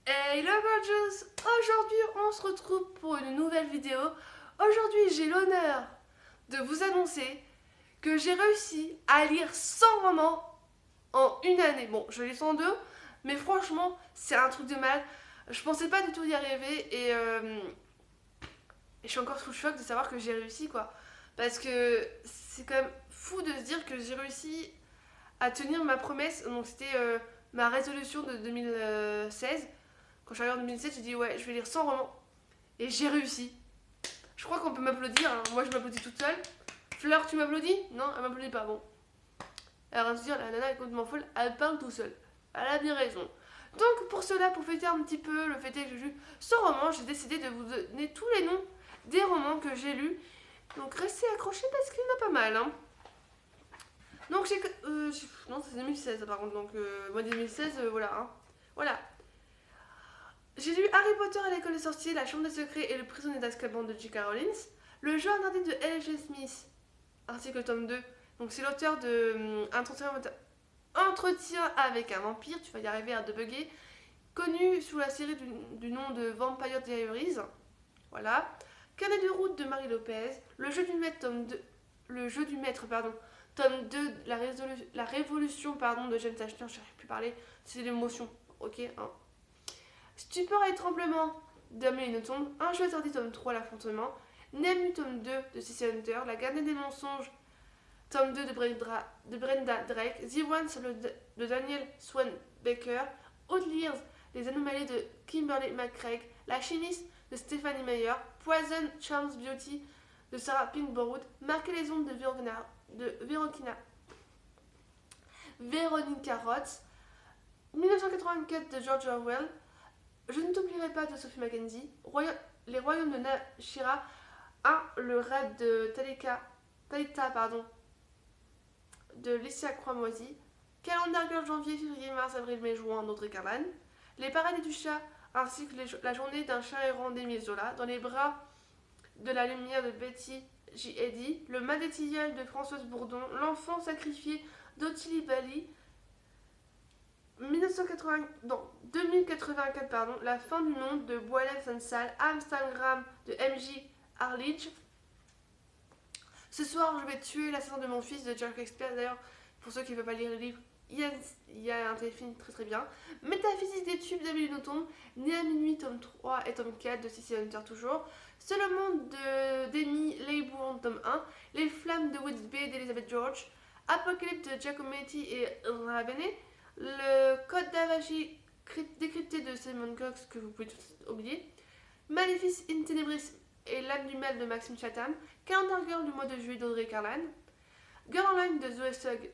Hello gorgeous! Aujourd'hui on se retrouve pour une nouvelle vidéo. Aujourd'hui j'ai l'honneur de vous annoncer que j'ai réussi à lire 100 romans en une année. Bon, je lis 102, mais franchement c'est un truc de mal. Je pensais pas du tout y arriver et je suis encore sous le choc de savoir que j'ai réussi quoi. Parce que c'est quand même fou de se dire que j'ai réussi à tenir ma promesse. Donc c'était ma résolution de 2016. Quand je suis arrivée en 2017, j'ai dit ouais, je vais lire 100 romans. Et j'ai réussi. Je crois qu'on peut m'applaudir. Hein. Moi, je m'applaudis toute seule. Fleur, tu m'applaudis? Non, elle m'applaudit pas. Bon. Elle va se dire, la nana est complètement folle, elle parle tout seule. Elle a bien raison. Donc, pour cela, pour fêter un petit peu le fait que j'ai lu 100 romans, j'ai décidé de vous donner tous les noms des romans que j'ai lus. Donc, restez accrochés parce qu'il y en a pas mal. Hein. Donc, non, c'est 2016 par contre. Donc, moi, 2016, voilà. Hein. Voilà. J'ai lu Harry Potter à l'école des sorciers, La chambre des secrets et Le prisonnier d'Azkaban de J.K. Rowling, Le jeu interdit de L.G. Smith, ainsi que le tome 2. Donc c'est l'auteur de Entretien avec un vampire, tu vas y arriver à debugger, connu sous la série du nom de Vampire Diaries. Voilà. Carnet de route de Marie Lopez, Le jeu du maître, tome 2, Le jeu du maître, pardon, tome 2, La révolution, pardon, de James Ashton, je n'arrive plus à parler, c'est l'émotion, ok, hein. Stupeur et tremblement d'Amélie Nothomb, Un jeu interdit tome 3, L'affrontement, Nemu tome 2 de C.C. Hunter, La garde des mensonges tome 2 de Brenda Drake, The Ones de Daniel Swan Baker, Odd Years, Les anomalies de Kimberly McCraig, La chimiste de Stephanie Meyer, Poison Charms Beauty de Sarah Pinkborough, Marquer les ondes de Veronica Roth, 1984 de George Orwell, Je ne t'oublierai pas de Sophie Mackenzie, Les royaumes de Nashira 1, Le raid de Talita de Licia Croix-Moisy, Calendar Girl janvier, février, mars, avril, mai, juin d'Audrey Carlan, Les paradis du chat ainsi que la journée d'un chat errant d'Émile Zola, Dans les bras de la lumière de Betty J. Eddy, Le mal des tilleuls de Françoise Bourdon, L'enfant sacrifié d'Ottilie Bali, 2084, La fin du monde de Boalen Sansal, Amsterdam de M.J. Arledge. Ce soir, je vais tuer l'assassin de mon fils de Jack Expert. D'ailleurs, pour ceux qui ne veulent pas lire le livre, il y a un téléfilm très très bien. Métaphysique des tubes d'Amélie Nothomb, Né à minuit, tome 3 et tome 4 de C.C. Hunter toujours. Seul le monde d'Amy Laybourne, tome 1. Les flammes de Whitby d'Elizabeth George. Apocalypse de Giacometti et Ravennet. Le code d'Avachi décrypté de Simon Cox que vous pouvez tous oublier. Maléfice in Tenebris et L'âme du mal de Maxime Chatham. Calendar Girl du mois de juillet d'Audrey Carlan. Girl Online de Zoé Sugg.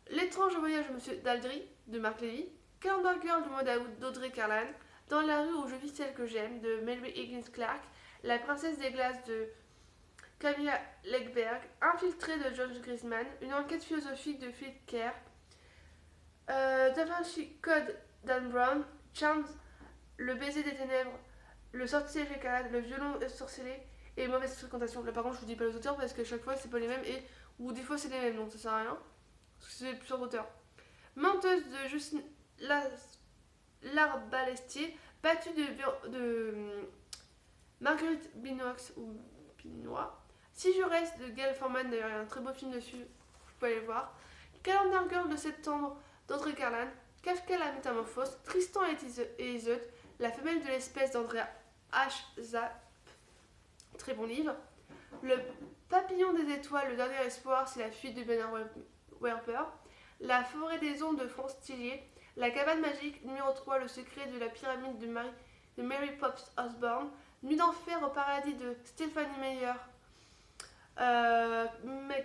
L'étrange voyage de Monsieur Daldry de Marc Levy. Calendar Girl du mois d'août d'Audrey Carlan. Dans la rue où je vis celle que j'aime de Mary Higgins Clark. La princesse des glaces de Camilla Legberg. Infiltré de George Grisman. Une enquête philosophique de Philip Kerr. Da Vinci Code Dan Brown. Charms, Le baiser des ténèbres, Le sorcier écarlate, Le violon sorcelé et Mauvaise fréquentation. Là par contre je vous dis pas les auteurs parce que chaque fois c'est pas les mêmes ou des fois c'est les mêmes donc ça sert à rien parce que c'est plusieurs auteurs. Menteuse de Justine Larbalestier, battue de Marguerite Binox ou Pinois. Si je reste de Gail Forman, d'ailleurs il y a un très beau film dessus, vous pouvez aller le voir. Calendar Girl de septembre d'Audrey Carlan. Kafka la métamorphose, Tristan et Iseult, La femelle de l'espèce d'Andrea H. Zapp, très bon livre. Le papillon des étoiles, Le dernier espoir, c'est la fuite de Bernard Werper. La forêt des ondes de France Tillier. La cabane magique, numéro 3, Le secret de la pyramide de Mary Poppins Osborne. Nuit d'enfer au paradis de Stephanie Meyer.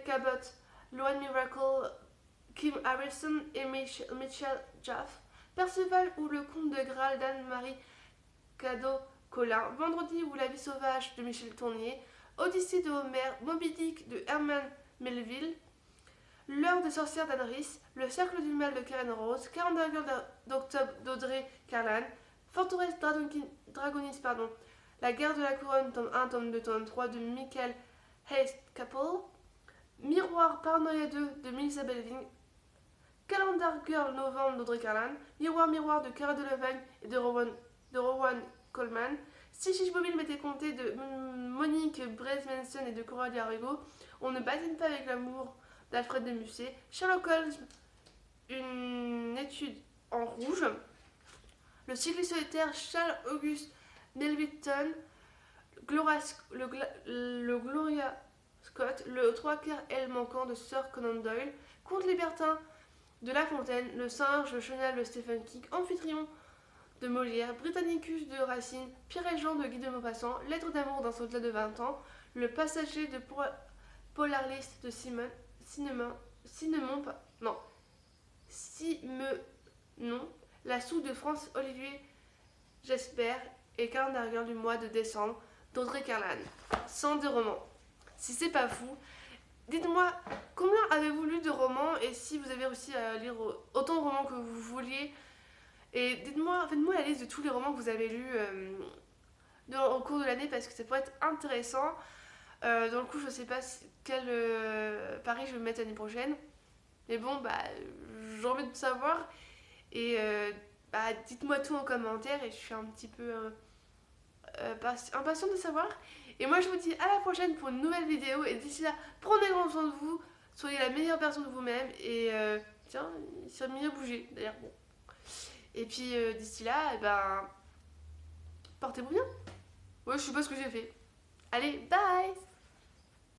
Cabot, Loan Miracle, Kim Harrison et Mitchell Jaff. Perceval ou Le conte de Graal d'Anne-Marie Cadeau-Collin. Vendredi ou La vie sauvage de Michel Tournier. Odyssée de Homère, Moby Dick de Herman Melville. L'heure de sorcière d'Anne Rice. Le cercle du mal de Karen Rose. 42 Girl d'octobre d'Audrey Carlan. Forteresse Dragonis, La guerre de la couronne, tome 1, tome 2, tome 3 de Michael Hayes Capel. Miroir Paranoia 2 de Melissa Belvin. Calendar Girl Novembre d'Audrey Carlan, Miroir Miroir de Cara Delevingne et de Rowan Coleman, Si Chiche Bobby m'était compté de Monique Brez-Manson et de Coralie Arrigo, On ne badine pas avec l'amour d'Alfred de Musset, Sherlock Holmes, une étude en rouge, Le cycliste solitaire Charles-Auguste Melvitton, le Gloria Scott, Le trois quarts L manquant de Sir Conan Doyle, Conte libertin de La Fontaine, Le singe, le chenal de Stephen King, Amphitryon de Molière, Britannicus de Racine, Pierre et Jean de Guy de Maupassant, Lettre d'amour d'un soldat de 20 ans, Le passager de Polarliste de Simenon, La soupe de France Olivier J'espère et Calendar Girl du mois de décembre d'Audrey Carlan. 102 romans. Si c'est pas fou, dites-moi combien avez-vous lu de romans et si vous avez réussi à lire autant de romans que vous vouliez. Et dites-moi, faites-moi la liste de tous les romans que vous avez lus au cours de l'année parce que ça pourrait être intéressant. Dans le coup, je sais pas quel pari je vais mettre l'année prochaine. Mais bon, bah, j'ai envie de savoir. Et bah, dites-moi tout en commentaire et je suis un petit peu impatiente de savoir. Et moi, je vous dis à la prochaine pour une nouvelle vidéo. Et d'ici là, prenez grand soin de vous. Soyez la meilleure personne de vous-même. Et tiens, il s'est mis à bouger d'ailleurs. Bon. Et puis d'ici là, eh ben, portez-vous bien. Ouais, je sais pas ce que j'ai fait. Allez, bye!